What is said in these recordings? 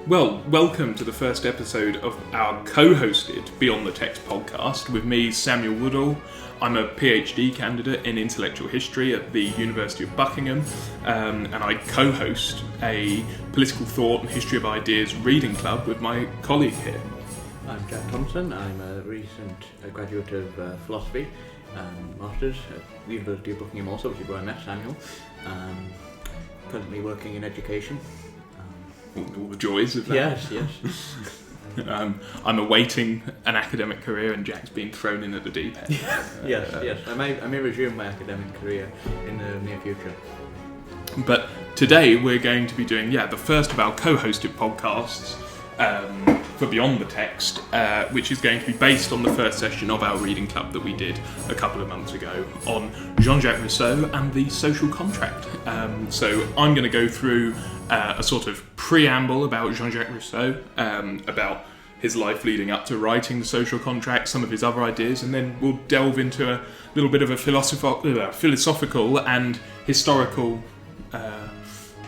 Well, welcome to the first episode of our co-hosted Beyond the Text podcast with me, Samuel Woodall. I'm a PhD candidate in intellectual history at the University of Buckingham, and I co-host a political thought and history of ideas reading club with my colleague here. I'm Jack Thomson. I'm a recent graduate of philosophy, masters at the University of Buckingham also, which is where I met Samuel. Currently working in education. All the joys of that. Yes. I'm awaiting an academic career, and Jack's been thrown in at the deep end. Yes. I may resume my academic career in the near future. But today we're going to be doing, the first of our co-hosted podcasts for Beyond the Text, which is going to be based on the first session of our reading club that we did a couple of months ago on Jean-Jacques Rousseau and the social contract. So I'm going to go through a sort of preamble about Jean-Jacques Rousseau, about his life leading up to writing the social contract, some of his other ideas, and then we'll delve into a little bit of a philosophical and historical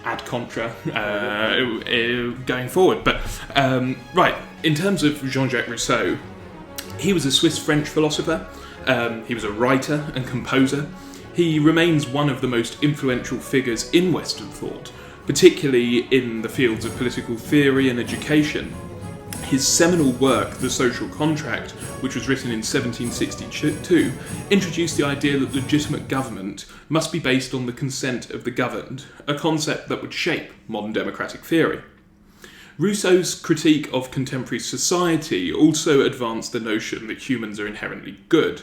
ad contra going forward. But right, in terms of Jean-Jacques Rousseau, he was a Swiss-French philosopher. He was a writer and composer. He remains one of the most influential figures in Western thought, particularly in the fields of political theory and education. His seminal work, The Social Contract, which was written in 1762, introduced the idea that legitimate government must be based on the consent of the governed, a concept that would shape modern democratic theory. Rousseau's critique of contemporary society also advanced the notion that humans are inherently good,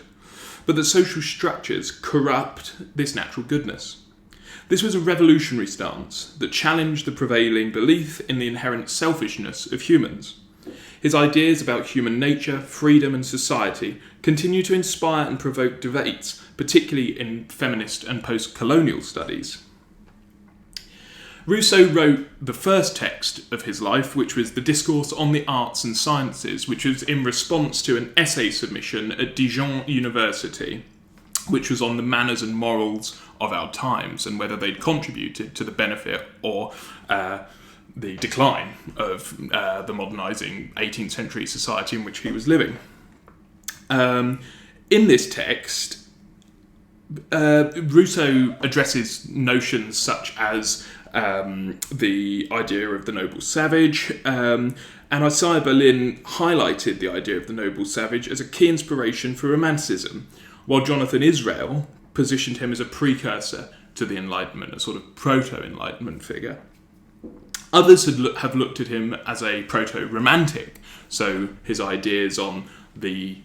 but that social structures corrupt this natural goodness. This was a revolutionary stance that challenged the prevailing belief in the inherent selfishness of humans. His ideas about human nature, freedom and society continue to inspire and provoke debates, particularly in feminist and post-colonial studies. Rousseau wrote the first text of his life, which was the Discourse on the Arts and Sciences, which was in response to an essay submission at Dijon University, which was on the manners and morals of our times and whether they'd contributed to the benefit or the decline of the modernising 18th century society in which he was living. In this text, Rousseau addresses notions such as the idea of the noble savage, and Isaiah Berlin highlighted the idea of the noble savage as a key inspiration for Romanticism, while Jonathan Israel positioned him as a precursor to the Enlightenment, a sort of proto-Enlightenment figure. Others have looked at him as a proto-romantic, so his ideas on the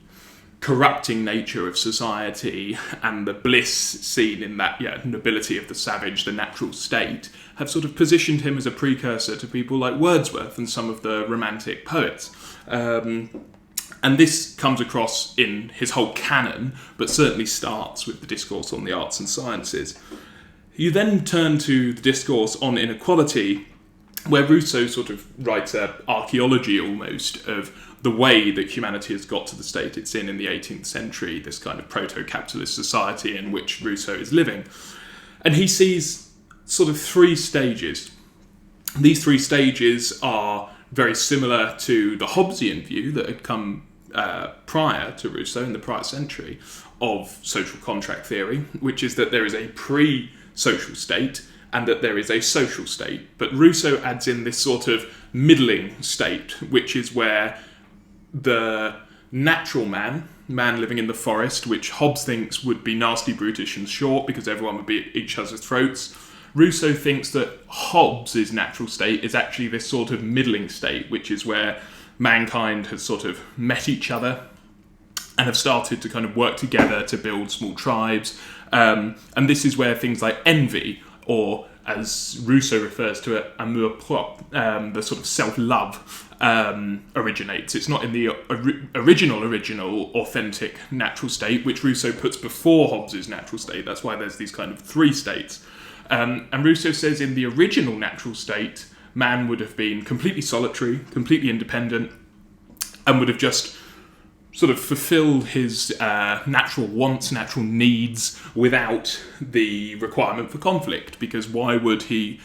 corrupting nature of society and the bliss seen in that nobility of the savage, the natural state, have sort of positioned him as a precursor to people like Wordsworth and some of the romantic poets. And this comes across in his whole canon, but certainly starts with the Discourse on the Arts and Sciences. You then turn to the Discourse on Inequality, where Rousseau sort of writes an archaeology almost of the way that humanity has got to the state it's in the 18th century, this kind of proto-capitalist society in which Rousseau is living. And he sees sort of three stages. These three stages are very similar to the Hobbesian view that had come prior to Rousseau in the prior century of social contract theory, which is that there is a pre-social state and that there is a social state. But Rousseau adds in this sort of middling state, which is where the natural man living in the forest, which Hobbes thinks would be nasty, brutish and short because everyone would be at each other's throats. Rousseau thinks that Hobbes' natural state is actually this sort of middling state, which is where mankind has sort of met each other and have started to kind of work together to build small tribes. And this is where things like envy, or as Rousseau refers to it, amour-propre, the sort of self-love, originates. It's not in the original, authentic natural state, which Rousseau puts before Hobbes' natural state. That's why there's these kind of three states. And Rousseau says in the original natural state, man would have been completely solitary, completely independent, and would have just sort of fulfilled his natural wants, natural needs without the requirement for conflict. Because why would he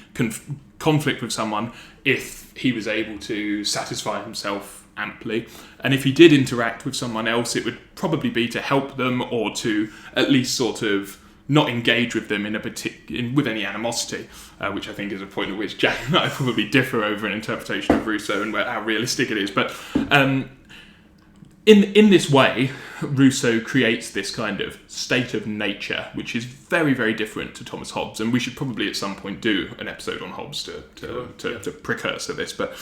conflict with someone if he was able to satisfy himself amply. And if he did interact with someone else, it would probably be to help them or to at least sort of not engage with them with any animosity, which I think is a point at which Jack and I probably differ over an interpretation of Rousseau and how realistic it is. But in this way, Rousseau creates this kind of state of nature, which is very, very different to Thomas Hobbes. And we should probably at some point do an episode on Hobbes to precursor this, but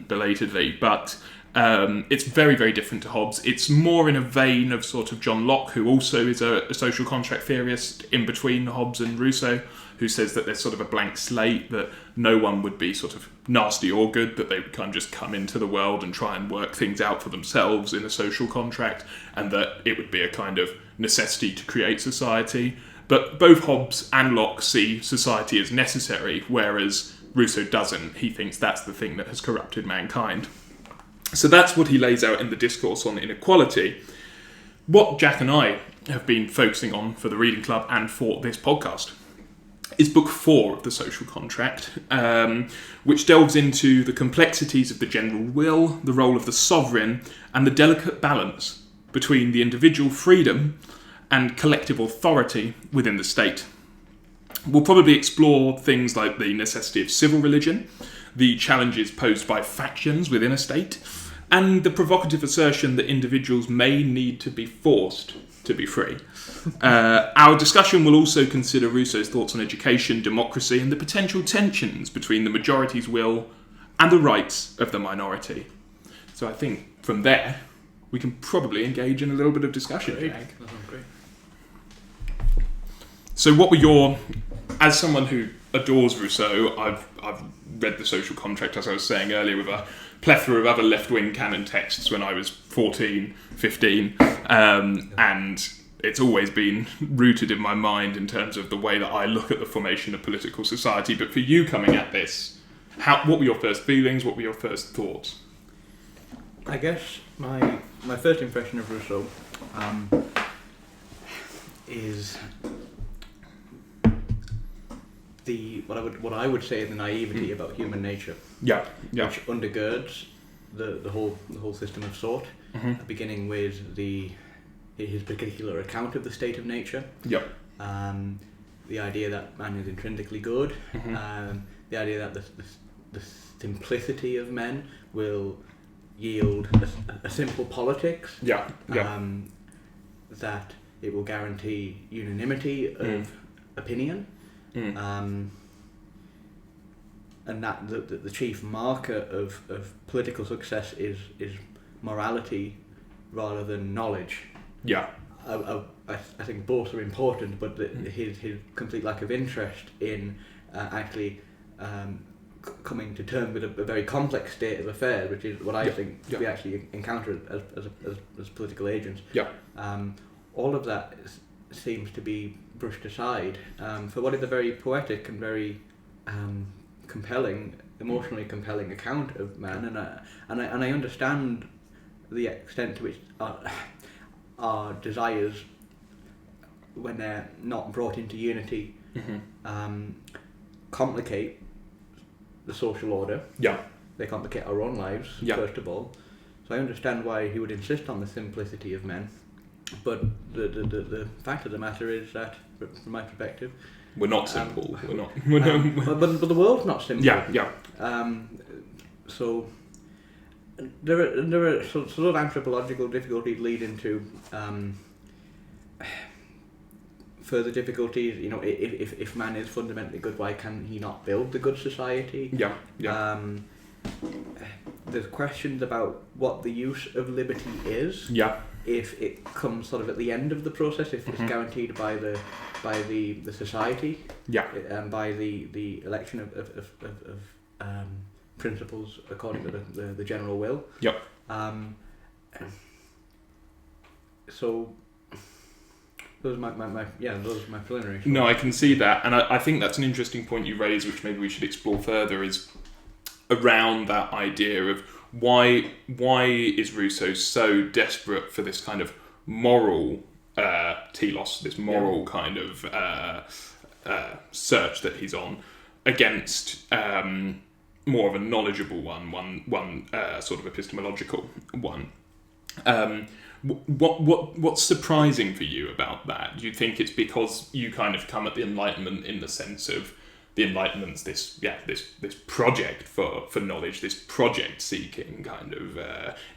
belatedly. But it's very, very different to Hobbes. It's more in a vein of sort of John Locke, who also is a social contract theorist in between Hobbes and Rousseau, who says that there's sort of a blank slate, that no one would be sort of nasty or good, that they would kind of just come into the world and try and work things out for themselves in a social contract, and that it would be a kind of necessity to create society. But both Hobbes and Locke see society as necessary, whereas Rousseau doesn't. He thinks that's the thing that has corrupted mankind. So that's what he lays out in the discourse on inequality. What Jack and I have been focusing on for the Reading Club and for this podcast is Book 4 of the Social Contract, which delves into the complexities of the general will, the role of the sovereign, and the delicate balance between the individual freedom and collective authority within the state. We'll probably explore things like the necessity of civil religion, the challenges posed by factions within a state, and the provocative assertion that individuals may need to be forced to be free. Our discussion will also consider Rousseau's thoughts on education, democracy, and the potential tensions between the majority's will and the rights of the minority. So I think from there, we can probably engage in a little bit of discussion. Great. That sounds great. So what were your... As someone who adores Rousseau, I've read The Social Contract, as I was saying earlier, with a plethora of other left-wing canon texts when I was 14, 15, and it's always been rooted in my mind in terms of the way that I look at the formation of political society. But for you coming at this, what were your first feelings? What were your first thoughts? I guess my first impression of Rousseau is what I would say the naivety about human nature, which undergirds the whole system of thought, beginning with his particular account of the state of nature. The idea that man is intrinsically good, the idea that the simplicity of men will yield a simple politics, that it will guarantee unanimity of opinion, and that the chief marker of political success is morality rather than knowledge. I think both are important, but his complete lack of interest in actually coming to terms with a very complex state of affairs, which is what I think we actually encounter as political agents. All of that seems to be brushed aside for what is a very poetic and very emotionally compelling account of man, and I understand the extent to which our desires, when they're not brought into unity, complicate the social order. They complicate our own lives, first of all. So I understand why he would insist on the simplicity of men. But the fact of the matter is that, from my perspective, we're not simple. We're not. But the world's not simple. So there are sort of anthropological difficulties leading to further difficulties. You know, if man is fundamentally good, why can he not build the good society? There's questions about what the use of liberty is. If it comes sort of at the end of the process, if it's guaranteed by the society, and by the election of principles according to the general will. So those are my preliminary. No, I can see that, and I think that's an interesting point you raise, which maybe we should explore further, is around that idea of why is Rousseau so desperate for this kind of moral telos, this moral kind of search that he's on against more of a knowledgeable one sort of epistemological one. What's surprising for you about that? Do you think it's because you kind of come at the Enlightenment in the sense of the Enlightenment's this project for knowledge, this project seeking kind of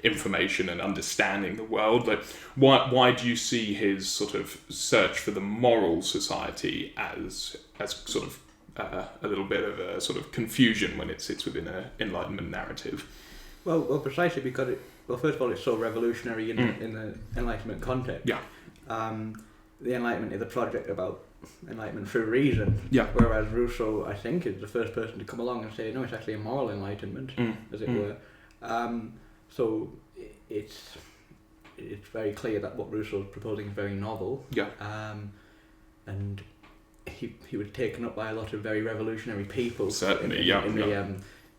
information and understanding the world? Like, why do you see his sort of search for the moral society as sort of a little bit of a sort of confusion when it sits within an Enlightenment narrative? Well, precisely because first of all, it's so revolutionary in the Enlightenment context. Yeah. The Enlightenment is a project about enlightenment through reason. Yeah. Whereas Rousseau, I think, is the first person to come along and say, no, it's actually a moral enlightenment, as it were. So it's very clear that what Rousseau is proposing is very novel. Yeah. And he was taken up by a lot of very revolutionary people. Certainly,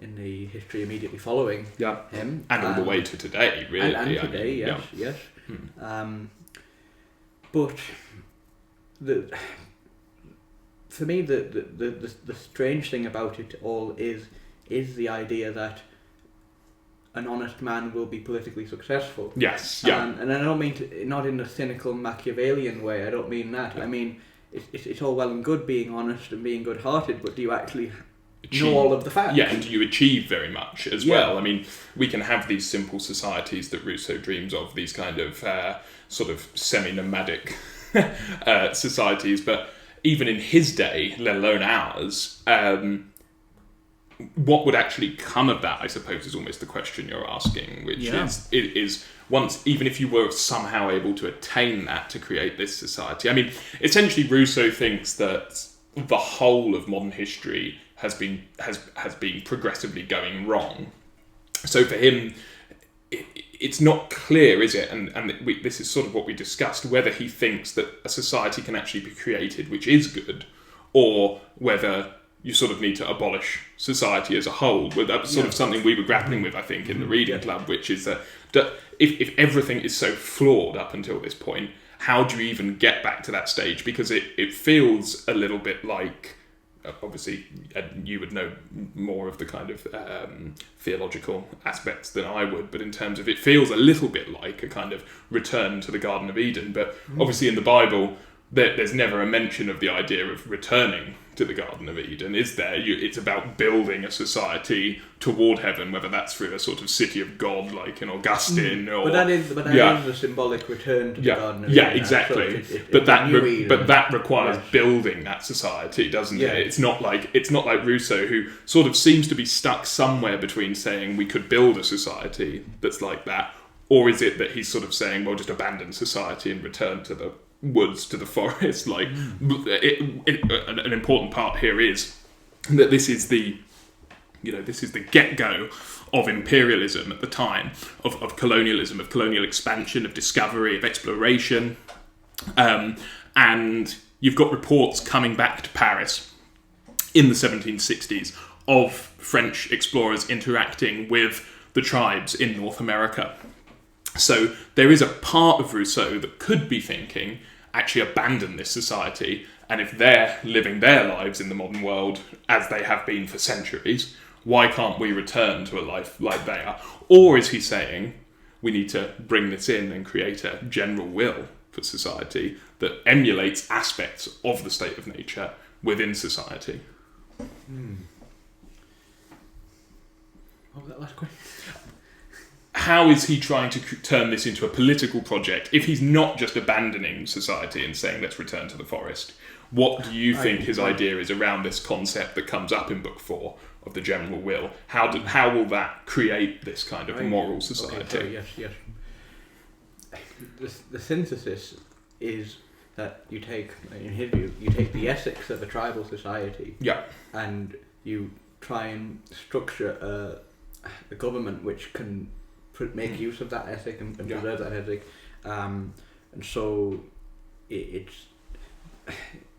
in the history immediately following him. And all the way to today, really. And today, yes. But for me, the strange thing about it all is the idea that an honest man will be politically successful. Yes, yeah. And I don't mean not in a cynical Machiavellian way. I don't mean that. I mean, it's all well and good being honest and being good-hearted, but do you actually know all of the facts? Yeah, and do you achieve very much as well? I mean, we can have these simple societies that Rousseau dreams of, these kind of sort of semi-nomadic societies, but even in his day, let alone ours, what would actually come of that, I suppose, is almost the question you're asking, which is once, even if you were somehow able to attain that to create this society. I mean, essentially Rousseau thinks that the whole of modern history has been progressively going wrong. So for him, it's not clear, is it? And this is sort of what we discussed, whether he thinks that a society can actually be created which is good, or whether you sort of need to abolish society as a whole. Well, that's sort of something we were grappling with, I think, in the reading club, which is that if everything is so flawed up until this point, how do you even get back to that stage? Because it feels a little bit like, obviously, you would know more of the kind of theological aspects than I would, but in terms of, it feels a little bit like a kind of return to the Garden of Eden. But obviously in the Bible, there's never a mention of the idea of returning to the Garden of Eden, is there? It's about building a society toward heaven, whether that's through a sort of city of God, like in Augustine, or... But that is a symbolic return to the Garden of Eden. Yeah, exactly. So but that requires building that society, doesn't it? It's not like Rousseau, who sort of seems to be stuck somewhere between saying we could build a society that's like that, or is it that he's sort of saying, well, just abandon society and return to the woods, to the forest? Like, an important part here is that this is the get-go of imperialism at the time, of colonialism, of colonial expansion, of discovery, of exploration, and you've got reports coming back to Paris in the 1760s of French explorers interacting with the tribes in North America. So there is a part of Rousseau that could be thinking, actually abandon this society, and if they're living their lives in the modern world as they have been for centuries, why can't we return to a life like they are? Or is he saying we need to bring this in and create a general will for society that emulates aspects of the state of nature within society? What was that last question? How is he trying to turn this into a political project if he's not just abandoning society and saying let's return to the forest? What do you think his idea is around this concept that comes up in Book 4 of the general will? How will that create this kind of moral society? Okay, yes. The synthesis is that you take, in his view, the ethics of a tribal society, and you try and structure a government which can make use of that ethic and preserve that ethic, and so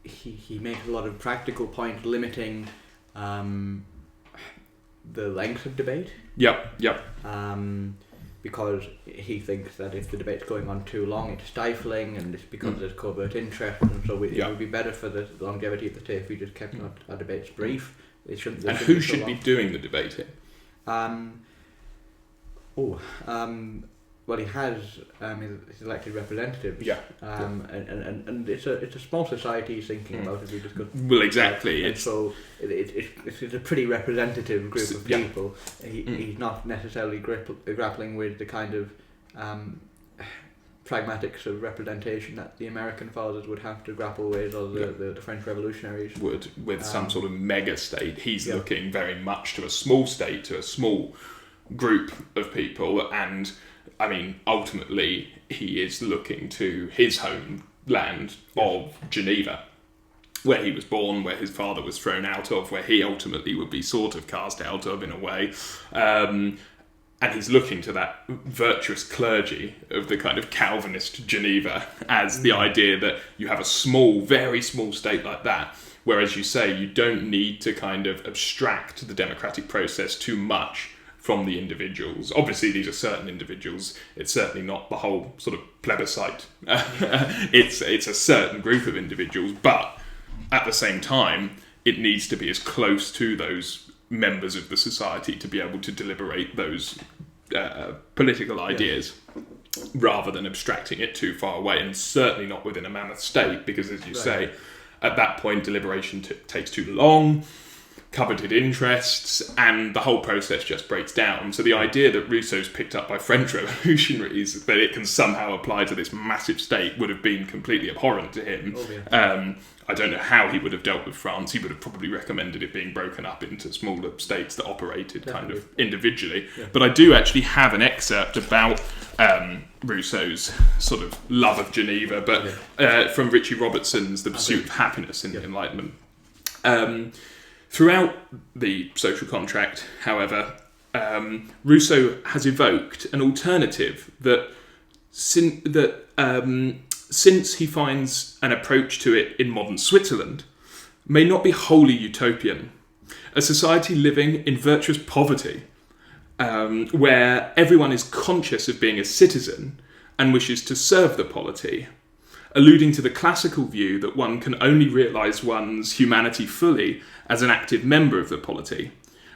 he makes a lot of practical points limiting the length of debate. Because he thinks that if the debate's going on too long, it's stifling, and it's because there's covert interest, and so it would be better for the longevity of the day if we just kept our debates brief. it shouldn't. And who should be doing the debating? Well, he has his elected representatives. Yeah. And it's a small society he's thinking about, as we discussed. Well, exactly. And so it's a pretty representative group of people. He's not necessarily grappling with the kind of pragmatics of representation that the American fathers would have to grapple with, or the French revolutionaries would, with some sort of mega state. He's looking very much to a small state, to a small group of people, and I mean, ultimately, he is looking to his homeland of Geneva, where he was born, where his father was thrown out of, where he ultimately would be sort of cast out of in a way. And he's looking to that virtuous clergy of the kind of Calvinist Geneva as the idea that you have a small, very small state like that, where, as you say, you don't need to kind of abstract the democratic process too much from the individuals. Obviously, these are certain individuals. It's certainly not the whole sort of plebiscite. It's a certain group of individuals, but at the same time, it needs to be as close to those members of the society to be able to deliberate those political ideas, rather than abstracting it too far away, and certainly not within a mammoth state, because, as you say, at that point, deliberation takes too long, coveted interests, and the whole process just breaks down. So the idea that Rousseau's picked up by French revolutionaries, that it can somehow apply to this massive state, would have been completely abhorrent to him. I don't know how he would have dealt with France. He would have probably recommended it being broken up into smaller states that operated kind of individually. But I do actually have an excerpt about Rousseau's sort of love of Geneva, but from Richie Robertson's The Pursuit of Happiness in the Enlightenment. Throughout the social contract, however, Rousseau has evoked an alternative that since he finds an approach to it in modern Switzerland, may not be wholly utopian. A society living in virtuous poverty, where everyone is conscious of being a citizen and wishes to serve the polity, alluding to the classical view that one can only realise one's humanity fully as an active member of the polity.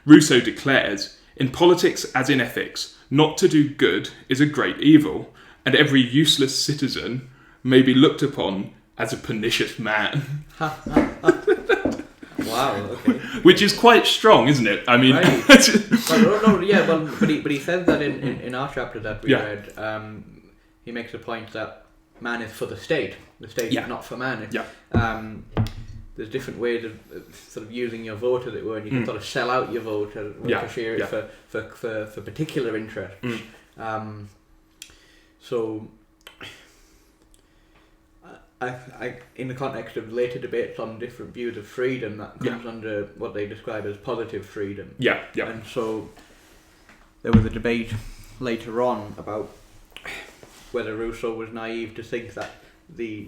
Rousseau declares, "In politics as in ethics, not to do good is a great evil, and every useless citizen may be looked upon as a pernicious man." Wow, okay. Which is quite strong, isn't it? I mean... Right. But he says that in our chapter that we read, he makes a point that man is for the state. The state is not for man. There's different ways of sort of using your vote, as it were, and you can sort of sell out your vote to share it for particular interests. So, I in the context of later debates on different views of freedom, that comes under what they describe as positive freedom. And so, there was a debate later on about whether Rousseau was naive to think that the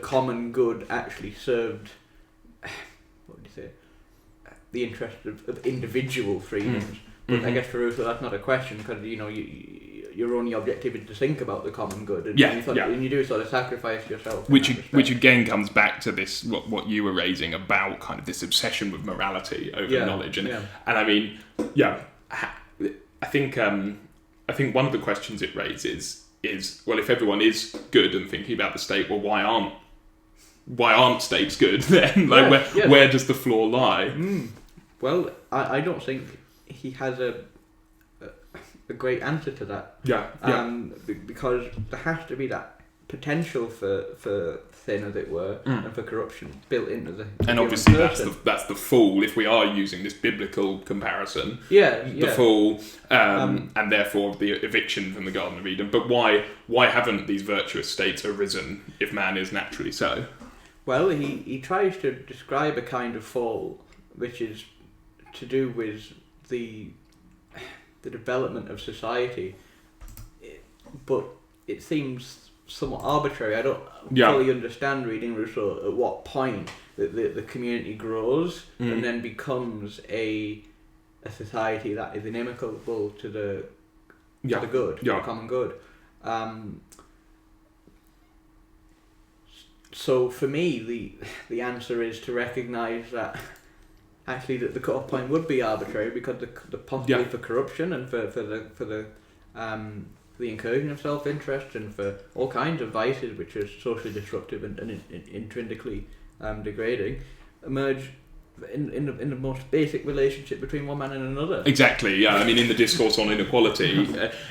common good actually served, the interest of individual freedoms. But I guess for Rousseau that's not a question, because your only objective is to think about the common good, and you do sort of sacrifice yourself. Which again comes back to this what you were raising about kind of this obsession with morality over knowledge, and I mean, I think one of the questions it raises is, well, if everyone is good and thinking about the state, well, why aren't states good then? Where does the flaw lie? Well, I don't think he has a great answer to that. Because there has to be that potential for sin, as it were, and for corruption built into the and obviously that's the fall, if we are using this biblical comparison. The fall, and therefore the eviction from the Garden of Eden. But why haven't these virtuous states arisen if man is naturally so? Well, he tries to describe a kind of fall which is to do with the development of society, but it seems somewhat arbitrary. I don't fully understand, reading Rousseau, at what point the community grows and then becomes a society that is inimical to the good, the common good. So for me, the answer is to recognise that actually the cut-off point would be arbitrary because the possibility for corruption and for the incursion of self-interest and for all kinds of vices which are socially disruptive and intrinsically degrading emerge in the most basic relationship between one man and another. Exactly, yeah. I mean, in the discourse on inequality,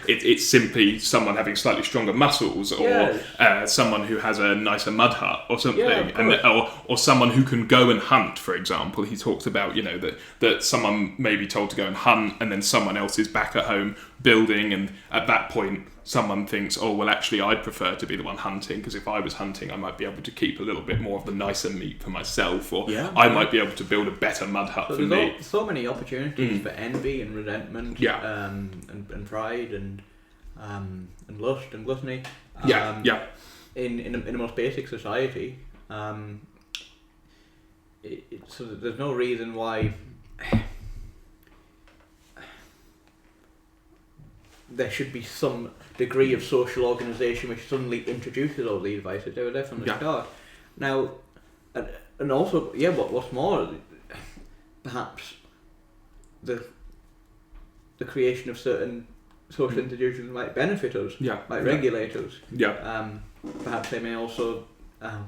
it's simply someone having slightly stronger muscles, or someone who has a nicer mud hut, or something, or someone who can go and hunt. For example, he talks about that someone may be told to go and hunt, and then someone else is back at home building, and at that point, someone thinks, oh, well, actually, I'd prefer to be the one hunting, because if I was hunting, I might be able to keep a little bit more of the nicer meat for myself, or I might be able to build a better mud hut for me. So many opportunities for envy and resentment, and pride and lust and gluttony. In the most basic society, so there's no reason why there should be some degree of social organisation which suddenly introduces all these vices. They were there from the start. Now, and also, what's more, perhaps the creation of certain social institutions might benefit us, might regulate us. Perhaps they may also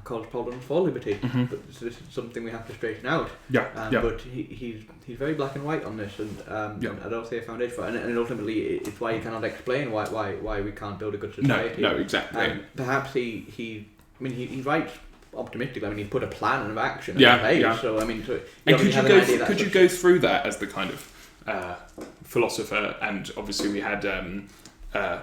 cause problems for liberty, but this is something we have to straighten out. But he's very black and white on this, and I don't see a foundation for it. And ultimately, it's why he cannot explain why we can't build a good society. No, exactly. Perhaps he writes optimistically. I mean, he put a plan of action in place. So I mean, and could you go through that as the kind of philosopher? And obviously, we had a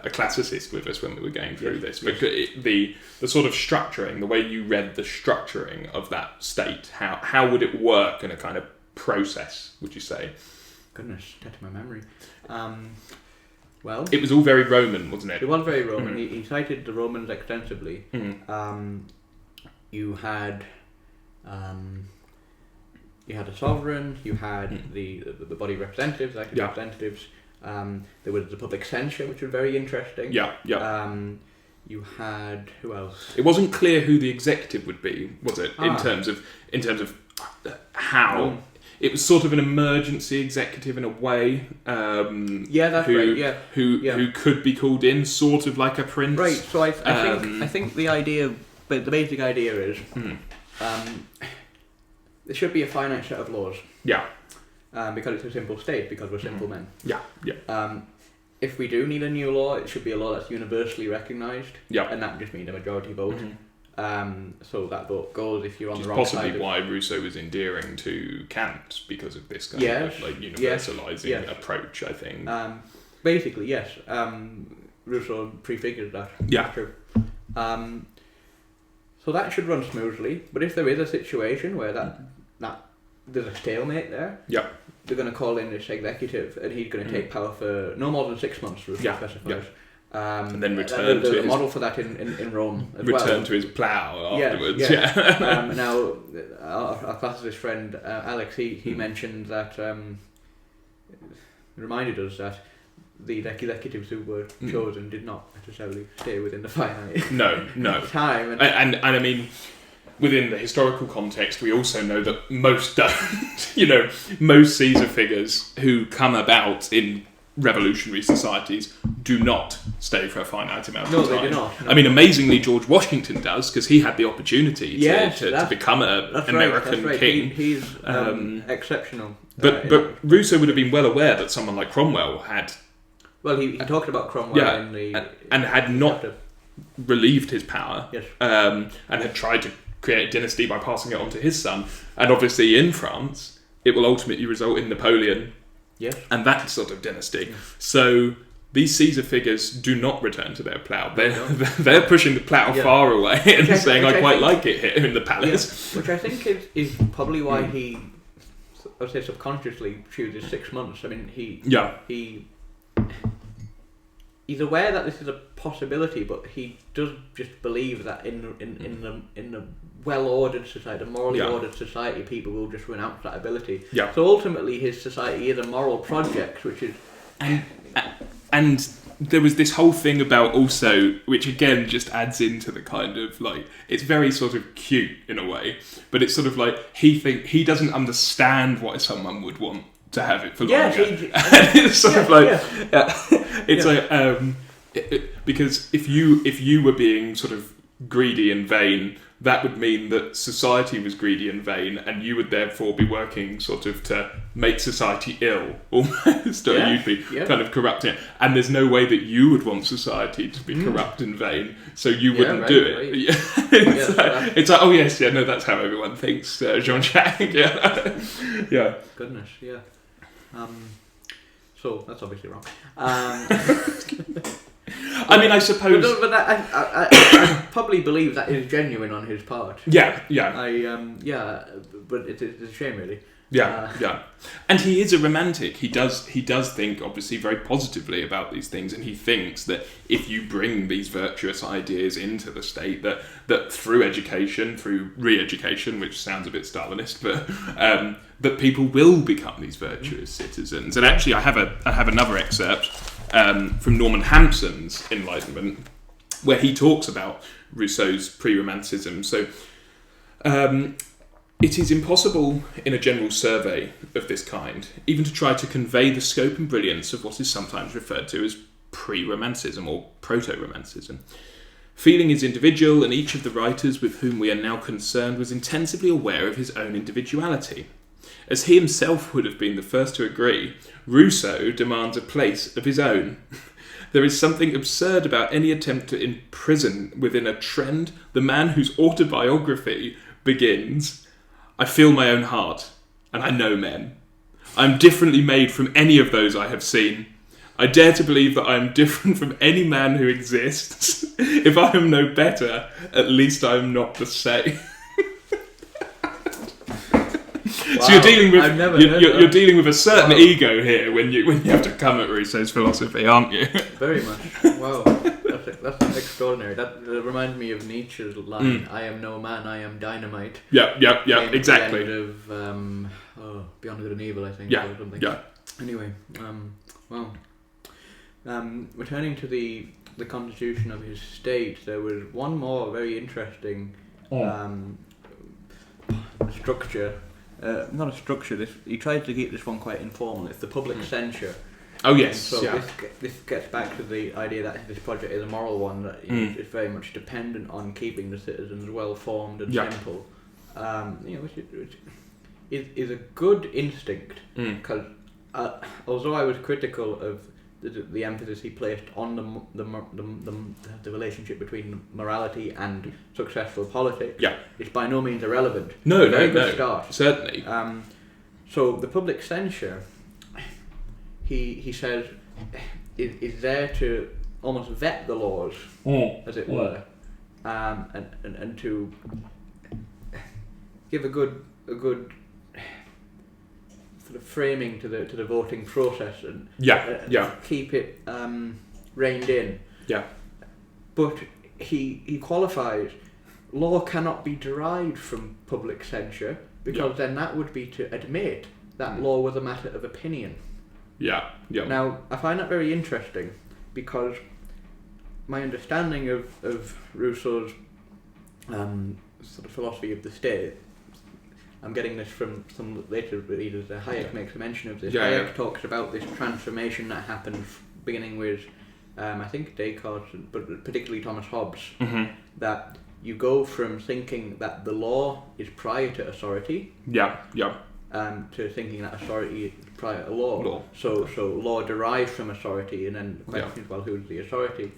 classicist with us when we were going through this, but the sort of structuring, the way you read the structuring of that state, how would it work in a kind of process, would you say? Goodness, that's my memory. Well, it was all very Roman, wasn't it? It was very Roman. He cited the Romans extensively. You had a sovereign, you had the body representatives, elected representatives. There was the public censure, which was very interesting. You had, who else? It wasn't clear who the executive would be, was it? In terms of how it was sort of an emergency executive in a way. That's right. Yeah. Who could be called in, sort of like a prince. Right. So I think the idea, but the basic idea is, there should be a finite set of laws. Because it's a simple state, because we're simple men. If we do need a new law, it should be a law that's universally recognised. And that just means a majority vote. So that vote goes if you're on the wrong side. Possibly why Rousseau was endearing to Kant, because of this kind of like universalising approach, I think. Basically, yes. Rousseau prefigured that. That's true. So that should run smoothly. But if there is a situation where that there's a stalemate there, they're going to call in this executive, and he's going to take power for no more than 6 months, Rousseau specifies. And then return to his model for that in Rome as return to his plough afterwards. Now, our classicist friend Alex, he mentioned that, reminded us that the executives who were chosen did not necessarily stay within the finite time. And I mean, within the historical context, we also know that most don't. Most Caesar figures who come about in revolutionary societies do not stay for a finite amount of time. No, they do not. No. I mean, amazingly, George Washington does, because he had the opportunity to become an American king. He's exceptional. But Rousseau would have been well aware that someone like Cromwell had... Well, he talked about Cromwell in the... And had not relieved his power. Yes. And had tried to create a dynasty by passing it on to his son. And obviously in France, it will ultimately result in Napoleon and that sort of dynasty. So these Caesar figures do not return to their plough. They're pushing the plough far away and saying, I quite like it here in the palace. Which I think is probably why he, I would say subconsciously, chooses 6 months. I mean, he's aware that this is a possibility, but he does just believe that in the well-ordered society, a morally ordered society, people will just renounce that ability. So ultimately, his society is a moral project, which is and there was this whole thing about also, which again just adds into the kind of like, it's very sort of cute in a way, but it's sort of like he doesn't understand why someone would want to have it for longer. And it's sort of like, it's like because if you were being sort of greedy and vain, that would mean that society was greedy and vain, and you would therefore be working sort of to make society ill, almost, or you'd be kind of corrupting it. And there's no way that you would want society to be corrupt and vain, so you wouldn't do it. Right. It's like, oh yes, no, that's how everyone thinks, Jean-Jacques. Yeah. Goodness, yeah. So that's obviously wrong. I mean, I suppose... But I probably believe that is genuine on his part. Yeah. But it's a shame, really. Yeah. And he is a romantic. He does think, obviously, very positively about these things, and he thinks that if you bring these virtuous ideas into the state, that through education, through re-education, which sounds a bit Stalinist, but that people will become these virtuous citizens. And actually, I have another excerpt from Norman Hampson's Enlightenment, where he talks about Rousseau's pre-romanticism. So it is impossible in a general survey of this kind even to try to convey the scope and brilliance of what is sometimes referred to as pre-romanticism or proto-romanticism. Feeling is individual, and each of the writers with whom we are now concerned was intensively aware of his own individuality. As he himself would have been the first to agree, Rousseau demands a place of his own. There is something absurd about any attempt to imprison within a trend the man whose autobiography begins, "I feel my own heart, and I know men. I am differently made from any of those I have seen. I dare to believe that I am different from any man who exists. If I am no better, at least I am not the same." Wow. So you're dealing with a certain ego here when you have to come at Rousseau's philosophy, aren't you? Very much. Wow, that's extraordinary. That reminds me of Nietzsche's line, "I am no man, I am dynamite." Yeah, exactly. At the end of Beyond Good and Evil, I think. Yeah, or something. yeah. Anyway, returning to the constitution of his state, there was one more very interesting structure. Not a structure. He tried to keep this one quite informal. It's the public censure. Oh yes. So this gets back to the idea that this project is a moral one, that is very much dependent on keeping the citizens well formed and simple. Which is a good instinct, because although I was critical of the emphasis he placed on the relationship between morality and successful politics, it's by no means irrelevant. No, good start. Certainly. So the public censure, he says, is there to almost vet the laws, as it were, and to give a good sort of framing to the voting process and keep it reined in. Yeah. But he qualifies, law cannot be derived from public censure, because then that would be to admit that law was a matter of opinion. Yeah. Now, I find that very interesting, because my understanding of Rousseau's sort of philosophy of the state, I'm getting this from some later readers. Hayek makes a mention of this. Hayek talks about this transformation that happened beginning with, I think, Descartes, but particularly Thomas Hobbes, that you go from thinking that the law is prior to authority, to thinking that authority is prior to law. So law derives from authority, and then the question is, well, who's the authority?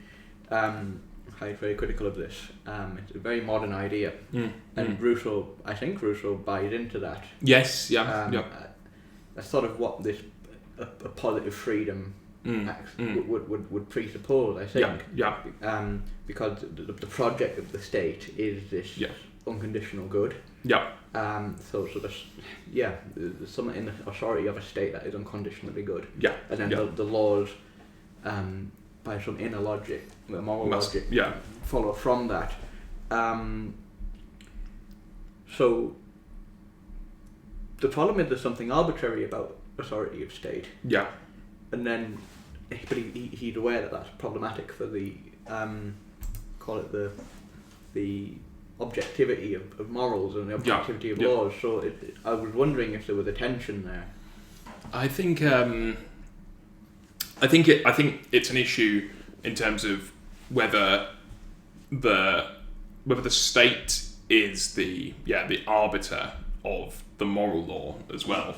Hayek's very critical of this. It's a very modern idea, and Rousseau buys into that. Yes, that's sort of what this a positive freedom would presuppose, I think. Because the project of the state is this unconditional good. So there's something in the authority of a state that is unconditionally good. And then the laws, by some inner logic, moral logic, follow from that. So the problem is there's something arbitrary about authority of state. And then he's aware that that's problematic for the call it the objectivity of morals and the objectivity of laws. So I was wondering if there was a tension there. I think it's an issue in terms of whether the state is the arbiter of the moral law as well,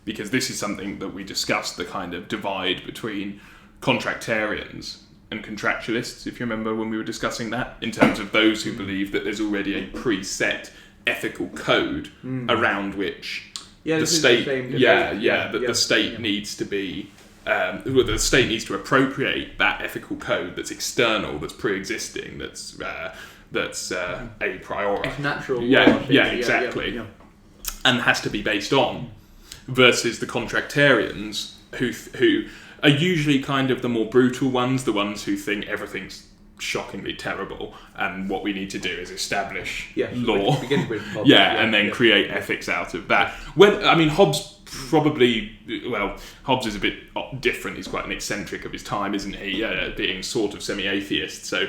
because this is something that we discussed, the kind of divide between contractarians and contractualists, if you remember when we were discussing that, in terms of those who believe that there's already a preset ethical code around which the state the state needs to be the state needs to appropriate that ethical code that's external, that's pre-existing, that's a priori. It's natural. Exactly. And has to be based on, versus the contractarians who are usually kind of the more brutal ones, the ones who think everything's shockingly terrible and what we need to do is establish law, and then create ethics out of that. Hobbes Hobbes is a bit different. He's quite an eccentric of his time, isn't he? Being sort of semi-atheist. So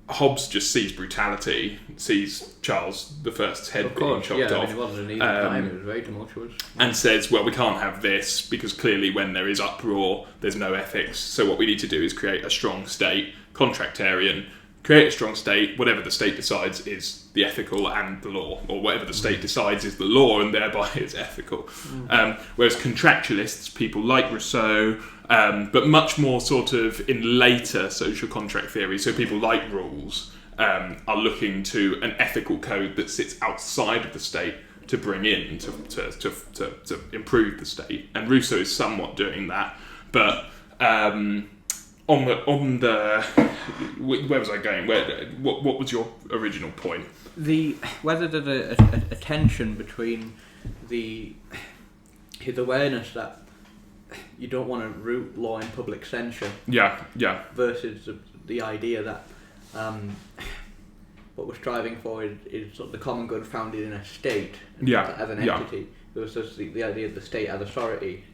Hobbes just sees brutality, sees Charles I's head being chopped off. It wasn't an easy time, it was very tumultuous. And says, well, we can't have this because clearly when there is uproar, there's no ethics. So what we need to do is create a strong state, contractarian, create a strong state, whatever the state decides is the ethical and the law, or whatever the state decides is the law and thereby it's ethical. Whereas contractualists, people like Rousseau, but much more sort of in later social contract theory, so people like Rawls, are looking to an ethical code that sits outside of the state to bring in, to improve the state. And Rousseau is somewhat doing that, but on the where was I going? What was your original point? Whether there's a tension between his awareness that you don't want to root law in public censure, versus the idea that what we're striving for is sort of the common good founded in a state as an entity. There's just the idea of the state as authority.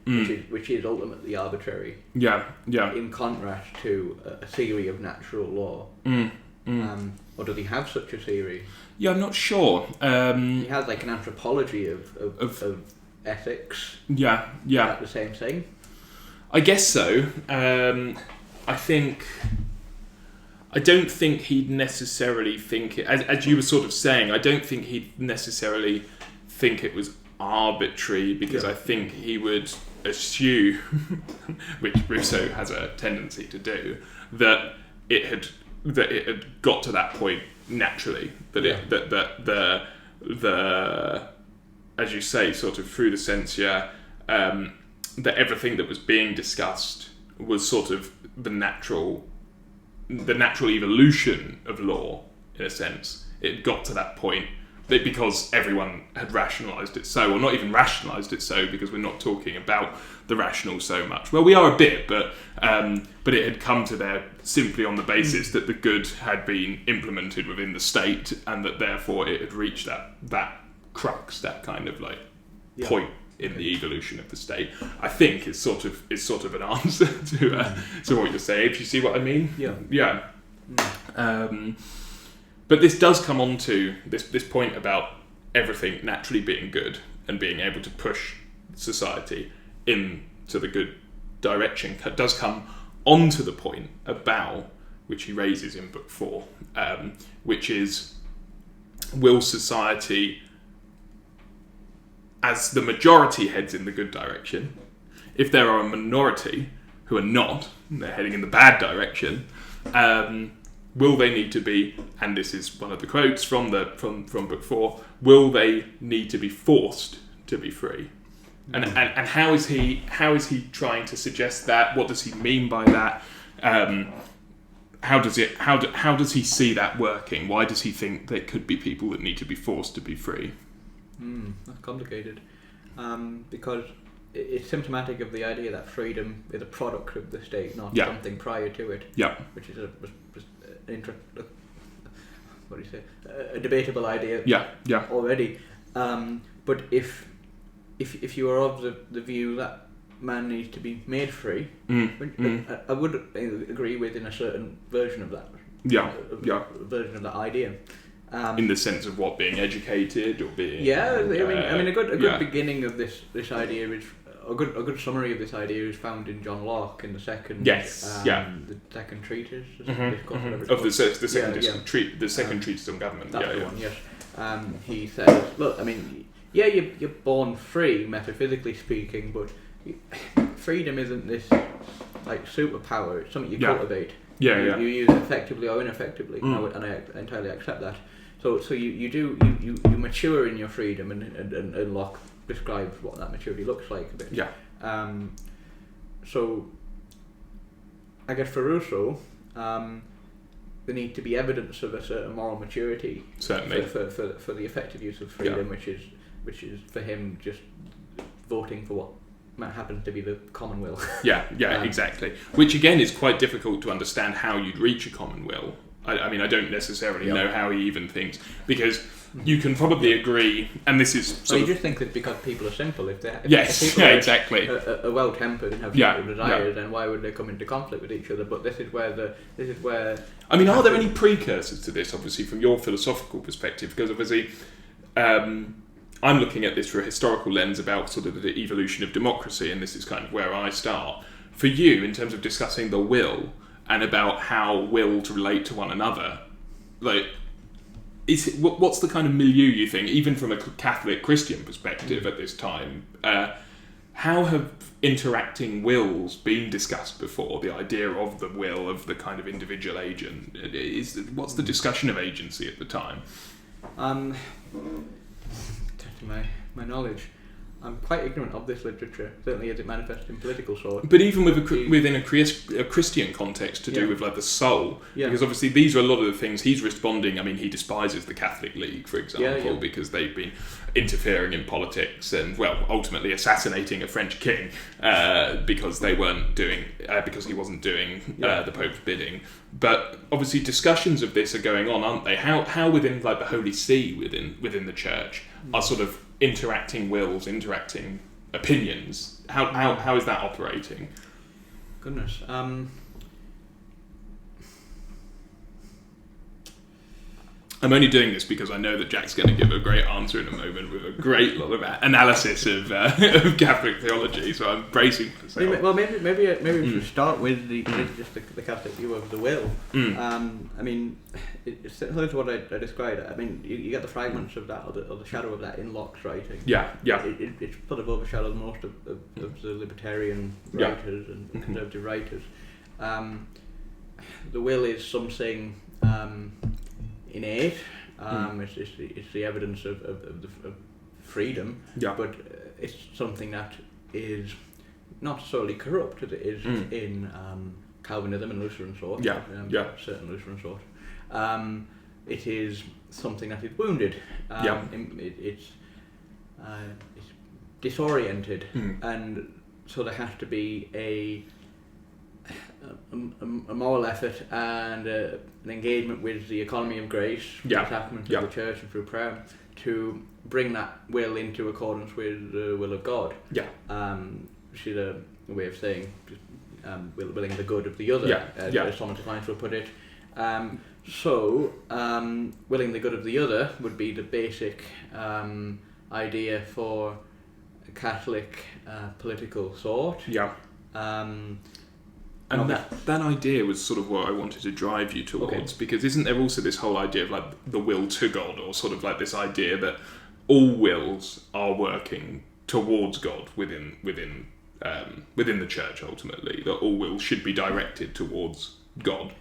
Which is ultimately arbitrary. In contrast to a theory of natural law. Or does he have such a theory? Yeah, I'm not sure. He has like an anthropology of ethics. Is that the same thing? I guess so. I don't think he'd necessarily think it, as you were sort of saying, I don't think he'd necessarily think it was arbitrary, because I think he would assume, which Rousseau has a tendency to do, that it had got to that point naturally, that as you say, sort of through the censure, that everything that was being discussed was sort of the natural evolution of law, in a sense. It got to that point because everyone had rationalised it so, or not even rationalised it so, because we're not talking about the rational so much. Well, we are a bit, but it had come to there simply on the basis that the good had been implemented within the state, and that therefore it had reached that crux, that kind of point in the evolution of the state. I think is sort of an answer to what you're saying, if you see what I mean. But this does come on to this point about everything naturally being good and being able to push society into the good direction. It does come onto the point about, which he raises in Book 4, which is, will society, as the majority heads in the good direction, if there are a minority who are not, they're heading in the bad direction, will they need to be, and this is one of the quotes from Book 4, will they need to be forced to be free? And how is he trying to suggest that? What does he mean by that? How does he see that working? Why does he think there could be people that need to be forced to be free? That's complicated, because it's symptomatic of the idea that freedom is a product of the state, not something prior to it. Which is a debatable idea. Already. But if you are of the view that man needs to be made free. I would agree with in a certain version of that. Version of that idea. In the sense of what, being educated or being... Yeah, I mean a good beginning of this idea is... A good summary of this idea is found in John Locke in the second the second treatise of the second treatise on government. That's the one. Yes, he says, look, I mean, you're born free metaphysically speaking, but freedom isn't this like superpower. It's something you cultivate. You use it effectively or ineffectively, and I entirely accept that. So you mature in your freedom, and Locke describes what that maturity looks like a bit. So I guess for Rousseau, there need to be evidence of a certain moral maturity. Certainly. For the effective use of freedom, which is for him just voting for what happens to be the common will. Exactly. Which again is quite difficult to understand how you'd reach a common will. I mean, I don't necessarily know how he even thinks, because you can probably agree, and this is sort of... you just think that because people are simple, if exactly. are well-tempered and have simple desires, then why would they come into conflict with each other? But this is where... I mean, are there any precursors to this, obviously, from your philosophical perspective? Because obviously, I'm looking at this through a historical lens about sort of the evolution of democracy, and this is kind of where I start. For you, in terms of discussing the will, and about how will to relate to one another, like... what's the kind of milieu you think, even from a Catholic Christian perspective at this time? How have interacting wills been discussed before? The idea of the will of the kind of individual agent. What's the discussion of agency at the time? Testing my knowledge, I'm quite ignorant of this literature, certainly as it manifests in political sort. But even within a Christian context to do with like the soul, because obviously these are a lot of the things he's responding. I mean, he despises the Catholic League, for example, because they've been interfering in politics and, well, ultimately assassinating a French king because they weren't doing because he wasn't doing the Pope's bidding. But obviously discussions of this are going on, aren't they? How within like the Holy See within the Church are sort of interacting wills, interacting opinions. How is that operating? Goodness. I'm only doing this because I know that Jack's going to give a great answer in a moment with a great lot of analysis of Catholic theology, so I'm bracing myself. Well, maybe we should start with the Catholic view of the will. I mean, it's similar to what I described. I mean, you get the fragments of that, or the shadow of that in Locke's writing. It's sort of overshadowed most of the libertarian writers and conservative writers. The will is something innate. It's the evidence of freedom, but it's something that is not solely corrupt as it is in Calvinism and Lutheran sort. Certain Lutheran sort. It is something that is wounded. It's disoriented, and so there has to be a moral effort and an engagement with the economy of grace, the sacraments of the Church and through prayer, to bring that will into accordance with the will of God. Which is a way of saying willing the good of the other, as Thomas Aquinas would put it. Willing the good of the other would be the basic idea for a Catholic political thought. And that idea was sort of what I wanted to drive you towards, because isn't there also this whole idea of like the will to God, or sort of like this idea that all wills are working towards God within the Church ultimately, that all wills should be directed towards God.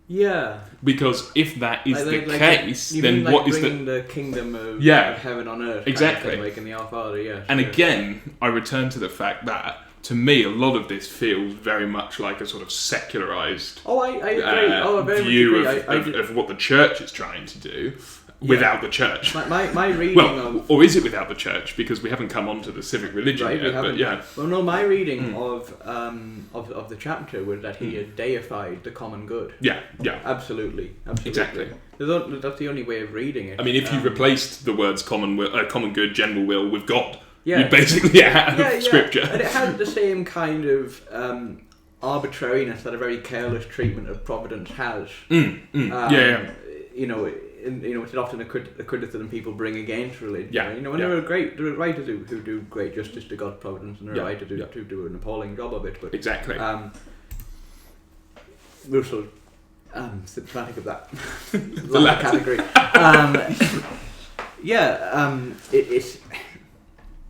Because if that is the case, then what is the kingdom of heaven on earth? Exactly. Like in the Our Father, And again, I return to the fact that, to me, a lot of this feels very much like a sort of secularized view of what the Church is trying to do without the Church. My reading or is it without the Church? Because we haven't come on to the civic religion yet. Well, no, my reading of the chapter was that he had deified the common good. Absolutely. Exactly. That's the only way of reading it. I mean, if you replaced the words common good, general will with God, You basically have Scripture. And it has the same kind of arbitrariness that a very careless treatment of providence has. You know, which is often a criticism people bring against religion. You know, and there are writers who do great justice to God's providence, and there are writers who do an appalling job of it. But exactly. Rousseau, symptomatic of that latter category.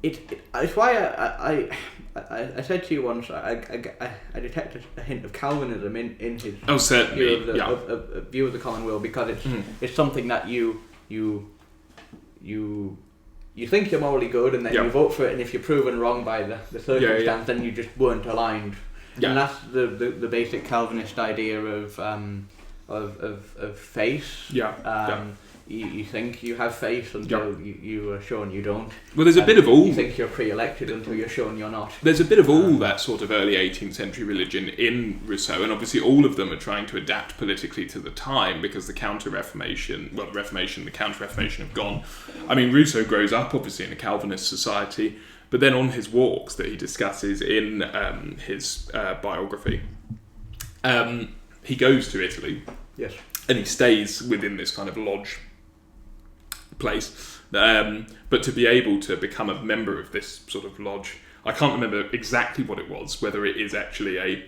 It's why I said to you once I detect a hint of Calvinism in his certainly view of the common will, because it's something that you think you're morally good, and then you vote for it, and if you're proven wrong by the circumstance, then you just weren't aligned. And that's the basic Calvinist idea of faith. You think you have faith until you are shown you don't. Well, there's a bit of all. You think you're pre-elected until you're shown you're not. There's a bit of all that sort of early 18th century religion in Rousseau, and obviously all of them are trying to adapt politically to the time, because the Counter-Reformation, the Counter-Reformation have gone. I mean, Rousseau grows up obviously in a Calvinist society, but then on his walks that he discusses in his biography, he goes to Italy. Yes. And he stays within this kind of lodge place. But to be able to become a member of this sort of lodge, I can't remember exactly what it was, whether it is actually I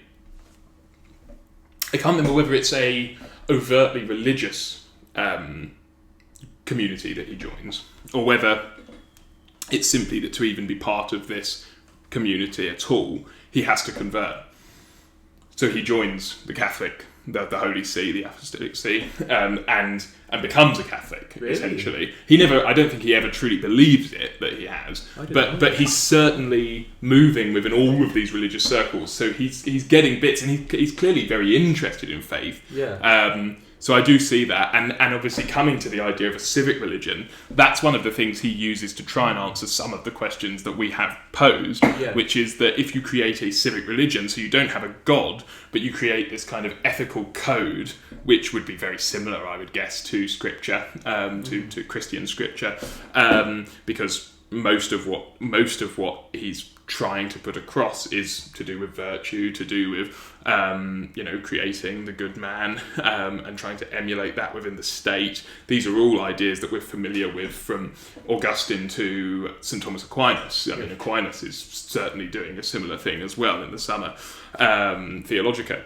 can't remember whether it's a overtly religious community that he joins, or whether it's simply that to even be part of this community at all, he has to convert. So he joins the Catholic, the Holy See, the Apostolic See, and becomes a Catholic, really? Essentially. I don't think he ever truly believes it, that he has, but he's certainly moving within all of these religious circles, so he's getting bits, and he's clearly very interested in faith. So I do see that, and obviously coming to the idea of a civic religion, that's one of the things he uses to try and answer some of the questions that we have posed, which is that if you create a civic religion, so you don't have a god, but you create this kind of ethical code, which would be very similar, I would guess, to Scripture, to Christian Scripture, because most of what he's trying to put across is to do with virtue, to do with creating the good man, and trying to emulate that within the state. These are all ideas that we're familiar with, from Augustine to St. Thomas Aquinas. I mean, Aquinas is certainly doing a similar thing as well in the Summa Theologica.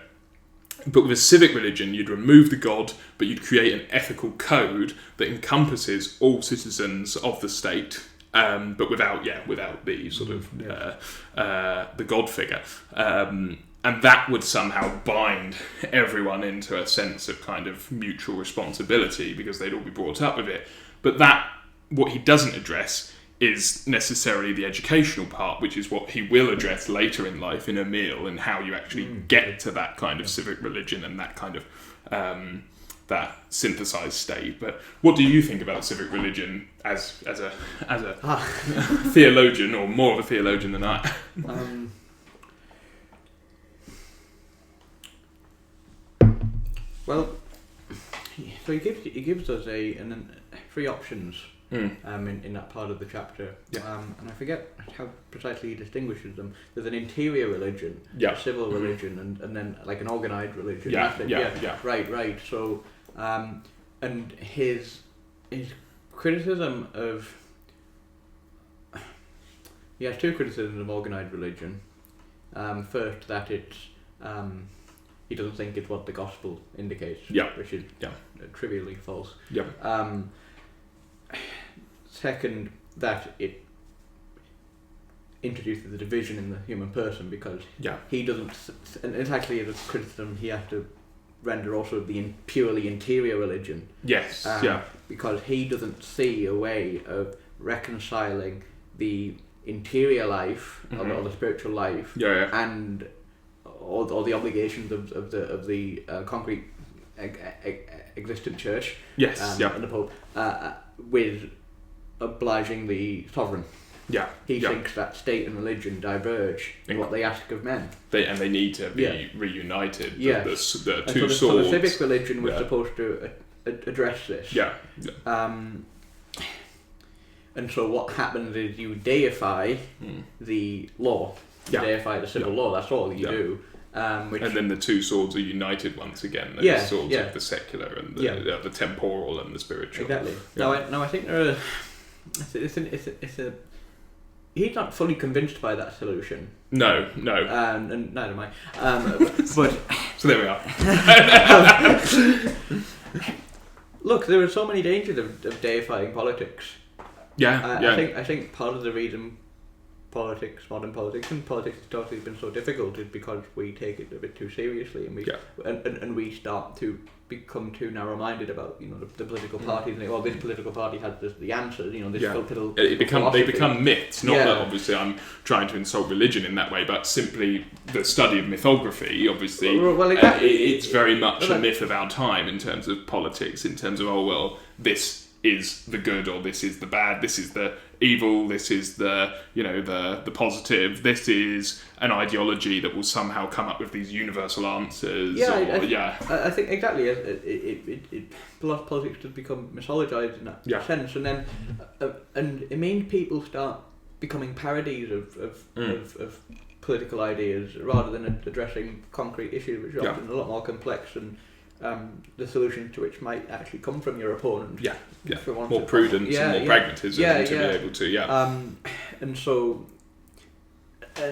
But with a civic religion, you'd remove the god, but you'd create an ethical code that encompasses all citizens of the state, but without the sort of the god figure, and that would somehow bind everyone into a sense of kind of mutual responsibility, because they'd all be brought up with it. But what he doesn't address is necessarily the educational part, which is what he will address later in life in Emile, and how you actually get to that kind of civic religion and that kind of that synthesized state. But what do you think about civic religion as a theologian, or more of a theologian than I? Well, so he gives us three options in that part of the chapter, and I forget how precisely he distinguishes them. There's an interior religion, a civil religion, and then like an organised religion. Right. So, and his criticism of he has two criticisms of organised religion. First, that it's he doesn't think it's what the gospel indicates, which is trivially false. Second, that it introduces the division in the human person, because he doesn't, and it's actually a criticism he has to render also the purely interior religion. Because he doesn't see a way of reconciling the interior life or the spiritual life and or the obligations of the concrete existent church and the Pope with obliging the sovereign. He thinks that state and religion diverge in what they ask of men. They need to be reunited. The two swords. So the civic religion was supposed to address this. And so what happens is you deify the law, deify the civil law. That's all you do. And then the two swords are united once again. The swords of the secular and the temporal and the spiritual. Exactly. Now I think there are. It's a. He's not fully convinced by that solution. No. And neither am I. But so there we are. Look, there are so many dangers of deifying politics. I think part of the reason modern politics and politics historically has been so difficult is because we take it a bit too seriously, and we start to become too narrow-minded about the political parties and this political party has the answers. They become myths. Not that obviously I'm trying to insult religion in that way, but simply the study of mythography. Obviously, it's very much a myth of our time in terms of politics. In terms of this is the good or this is the bad, this is the evil, this is the the positive, this is an ideology that will somehow come up with these universal answers. I think exactly politics has become mythologized in that sense, and then and it means people start becoming parodies of political ideas rather than addressing concrete issues, which are often a lot more complex and the solution to which might actually come from your opponent. More prudence and more pragmatism to be able to. And so,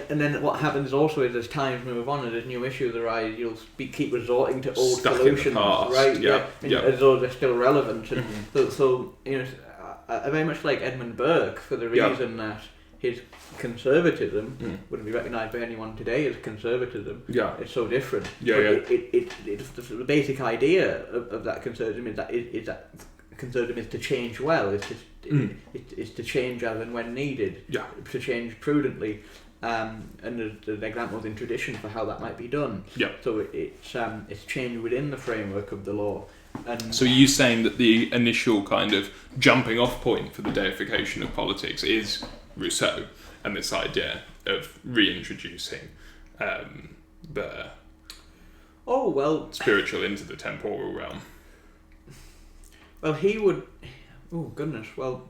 and then what happens also is as times move on and as new issues arise, you'll keep resorting to old solutions, right? As though they're still relevant. And so I very much like Edmund Burke for the reason that his conservatism wouldn't be recognised by anyone today as conservatism. It's so different. It's the basic idea of that conservatism is that conservatism is to change well. It's to change as and when needed. To change prudently. And there's examples in tradition for how that might be done. So it's change within the framework of the law. And so you're saying that the initial kind of jumping off point for the deification of politics is Rousseau and this idea of reintroducing the spiritual into the temporal realm. Well, he would. Oh goodness. Well,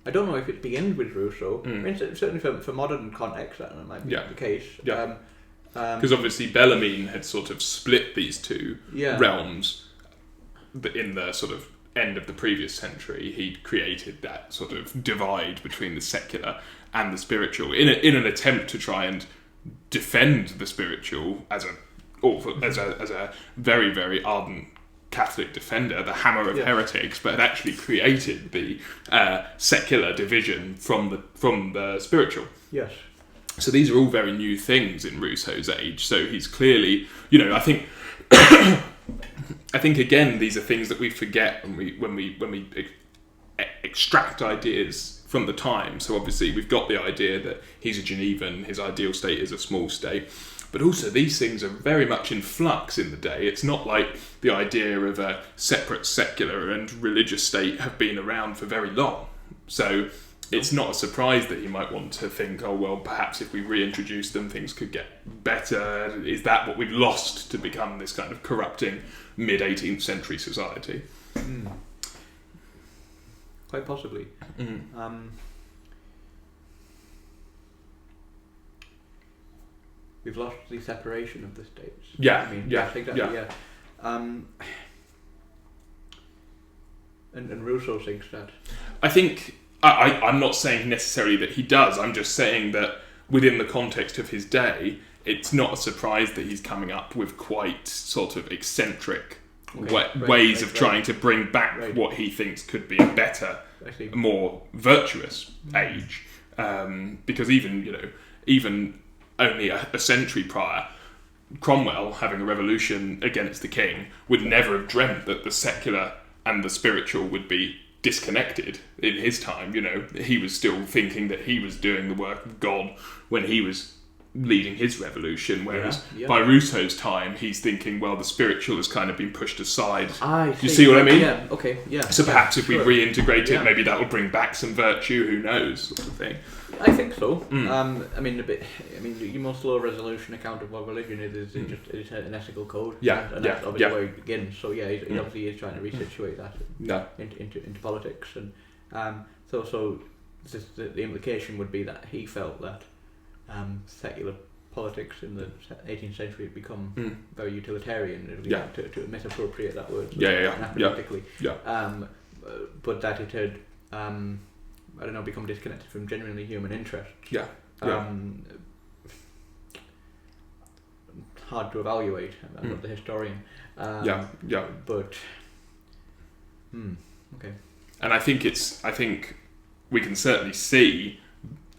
I don't know if it begins with Rousseau. I mean, certainly for modern context, that might be the case. Because obviously Bellarmine had sort of split these two realms in the sort of end of the previous century. He'd created that sort of divide between the secular and the spiritual in an attempt to try and defend the spiritual as a very, very ardent Catholic defender, the hammer of heretics, but had actually created the secular division from the spiritual. Yes. So these are all very new things in Rousseau's age. So he's clearly, I think. I think again, these are things that we forget when we extract ideas from the time. So obviously we've got the idea that he's a Genevan, his ideal state is a small state, but also these things are very much in flux in the day. It's not like the idea of a separate secular and religious state have been around for very long. So it's not a surprise that he might want to think, perhaps if we reintroduce them, things could get better. Is that what we've lost to become this kind of corrupting mid-18th century society? Quite possibly. We've lost the separation of the states. And Rousseau thinks that. I think... I'm not saying necessarily that he does. I'm just saying that within the context of his day, it's not a surprise that he's coming up with quite sort of eccentric ways of trying to bring back what he thinks could be a better, more virtuous age. Because even only a century prior, Cromwell, having a revolution against the king, would never have dreamt that the secular and the spiritual would be disconnected in his time. He was still thinking that he was doing the work of God when he was leading his revolution, whereas by Rousseau's time he's thinking, the spiritual has kind of been pushed aside. You see what I mean? So perhaps if we reintegrate it, maybe that will bring back some virtue, who knows, sort of thing. I think so. Your most low resolution account of what religion is just an ethical code. And that's obviously where it begins. So he obviously is trying to resituate that into politics, and so the implication would be that he felt that secular politics in the 18th century had become very utilitarian, to misappropriate that word anachronistically. But that it had, become disconnected from genuinely human interest. Hard to evaluate. I'm not the historian. But okay. And I think we can certainly see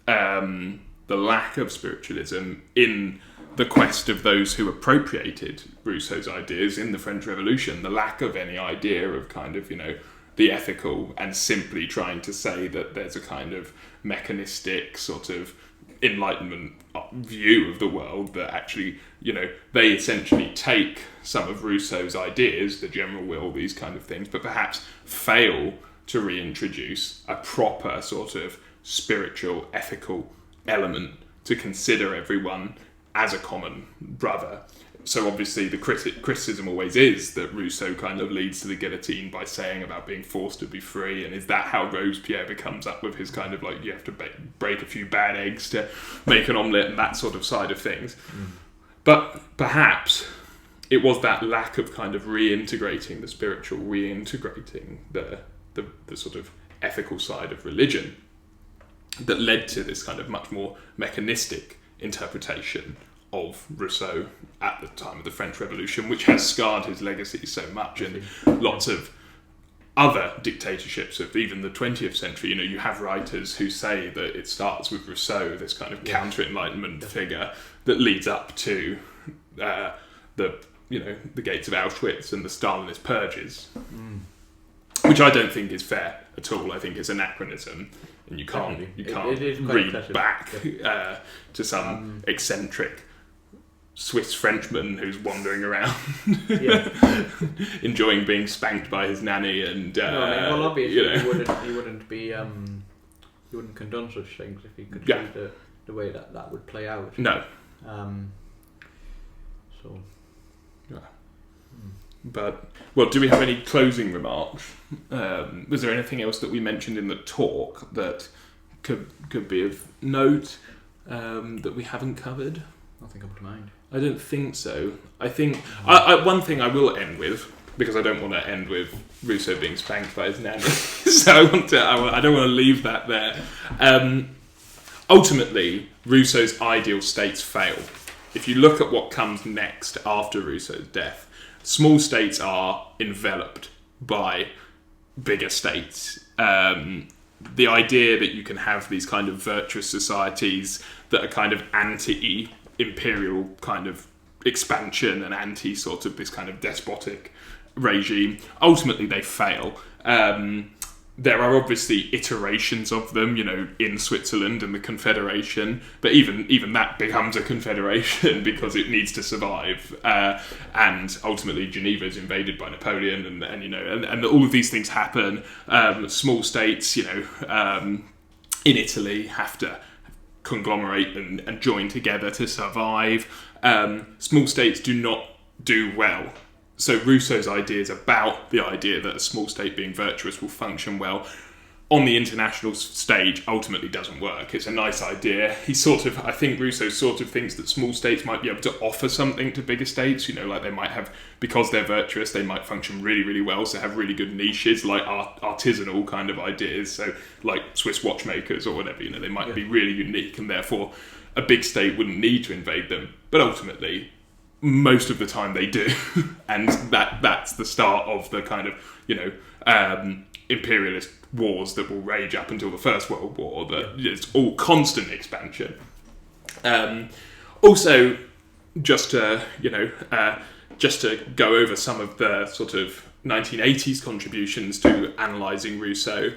the lack of spiritualism in the quest of those who appropriated Rousseau's ideas in the French Revolution, the lack of any idea of kind of, the ethical, and simply trying to say that there's a kind of mechanistic sort of Enlightenment view of the world that actually, they essentially take some of Rousseau's ideas, the general will, these kind of things, but perhaps fail to reintroduce a proper sort of spiritual, ethical element to consider everyone as a common brother. So obviously the criticism always is that Rousseau kind of leads to the guillotine by saying about being forced to be free, and is that how Robespierre comes up with his kind of like, you have to break a few bad eggs to make an omelette and that sort of side of things. But perhaps it was that lack of kind of reintegrating the spiritual, reintegrating the sort of ethical side of religion that led to this kind of much more mechanistic interpretation of Rousseau at the time of the French Revolution, which has scarred his legacy so much. And lots of other dictatorships of even the 20th century, you have writers who say that it starts with Rousseau, this kind of counter-Enlightenment figure that leads up to the gates of Auschwitz and the Stalinist purges, which I don't think is fair at all. I think it's anachronism, and you can't read back to some eccentric Swiss Frenchman who's wandering around enjoying being spanked by his nanny, and obviously he wouldn't condone such things if he could see the way that would play out. No. But, well, do we have any closing remarks? Was there anything else that we mentioned in the talk that could be of note that we haven't covered? Nothing comes to mind. I don't think so. I think one thing I will end with, because I don't want to end with Rousseau being spanked by his nanny, so I don't want to leave that there. Ultimately, Rousseau's ideal states fail. If you look at what comes next after Rousseau's death, small states are enveloped by bigger states. The idea that you can have these kind of virtuous societies that are kind of anti-imperial kind of expansion and anti sort of this kind of despotic regime, ultimately they fail. There are obviously iterations of them, in Switzerland and the Confederation, but even that becomes a confederation because it needs to survive. And ultimately, Geneva is invaded by Napoleon, and all of these things happen. Small states, in Italy, have to conglomerate and join together to survive. Small states do not do well. So Rousseau's ideas about the idea that a small state being virtuous will function well on the international stage ultimately doesn't work. It's a nice idea. I think Rousseau sort of thinks that small states might be able to offer something to bigger states, like they might have, because they're virtuous, they might function really, really well, so have really good niches, like artisanal kind of ideas, so like Swiss watchmakers or whatever, they might be really unique, and therefore a big state wouldn't need to invade them. But ultimately, most of the time they do, and that's the start of the kind of imperialist wars that will rage up until the First World War. That it's all constant expansion. Also, just to go over some of the sort of 1980s contributions to analysing Rousseau,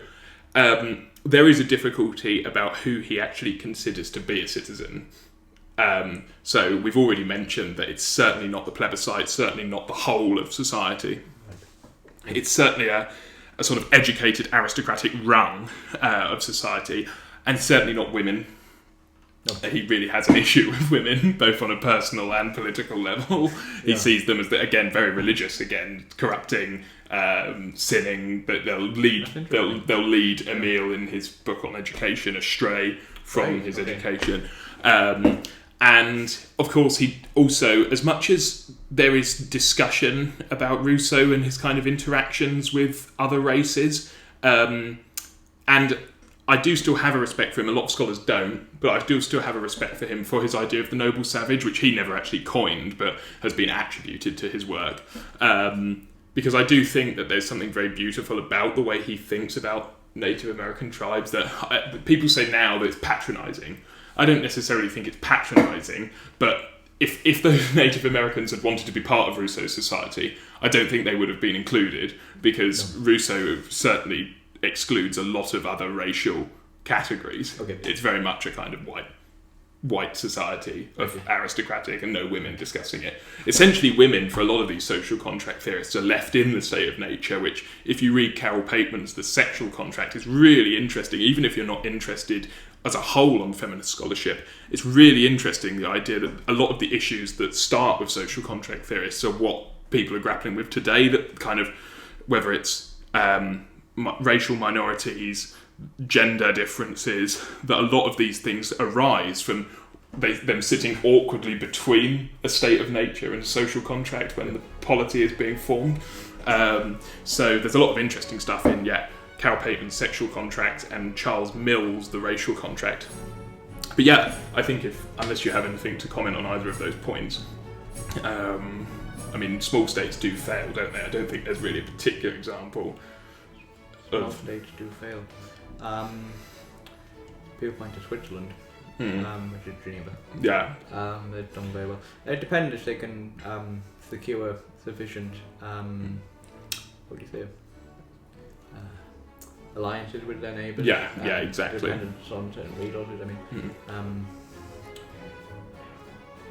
there is a difficulty about who he actually considers to be a citizen. So we've already mentioned that it's certainly not the plebiscite, certainly not the whole of society. It's certainly a sort of educated aristocratic rung of society, and certainly not women. No. He really has an issue with women, both on a personal and political level. He sees them as, again, very religious, again, corrupting sinning, but they'll lead Emile in his book on education astray from his education. And of course, he also, as much as there is discussion about Rousseau and his kind of interactions with other races, and I do still have a respect for him. A lot of scholars don't, but I do still have a respect for him for his idea of the noble savage, which he never actually coined, but has been attributed to his work. Because I do think that there's something very beautiful about the way he thinks about Native American tribes that people say now that it's patronising. I don't necessarily think it's patronising, but if those Native Americans had wanted to be part of Rousseau's society, I don't think they would have been included, because Rousseau certainly excludes a lot of other racial categories. Okay. It's very much a kind of white society of aristocratic and no women discussing it. Essentially, women, for a lot of these social contract theorists, are left in the state of nature, which, if you read Carol Pateman's The Sexual Contract, is really interesting. Even if you're not interested as a whole on feminist scholarship, it's really interesting, the idea that a lot of the issues that start with social contract theorists are what people are grappling with today, that kind of, whether it's racial minorities, gender differences, that a lot of these things arise from them sitting awkwardly between a state of nature and a social contract when the polity is being formed. So there's a lot of interesting stuff in Carol Pateman's Sexual Contract and Charles Mill's The Racial Contract. But yeah, I think unless you have anything to comment on either of those points, I mean, small states do fail, don't they? I don't think there's really a particular example. Small states do fail. People point to Switzerland, which is Geneva. Yeah. They've done very well. It depends if they can secure sufficient, what do you say, alliances with their neighbours. Yeah, exactly. Dependence on certain resources. I mean,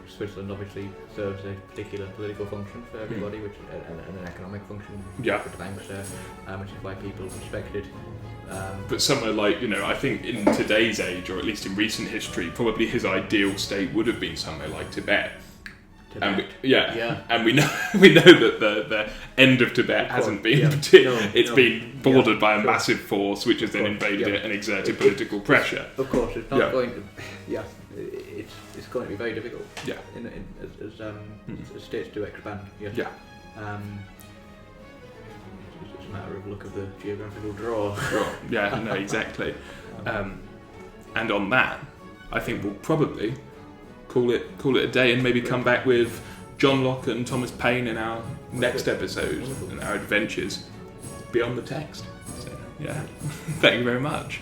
Switzerland obviously serves a particular political function for everybody, which and an economic function for the banks there, which is why people respect it. But somewhere like, I think in today's age, or at least in recent history, probably his ideal state would have been somewhere like Tibet. And we know that the end of Tibet hasn't been. It's been bordered by a massive force, which has then invaded it and exerted political pressure. Of course, it's not going to. It's going to be very difficult. Yeah. As states do expand. Yes. Yeah. It's a matter of look of the geographical draw. Yeah. No. Exactly. And on that, I think we'll probably call it a day, and maybe come back with John Locke and Thomas Paine in our next episode and our adventures beyond the text. So, yeah. Thank you very much.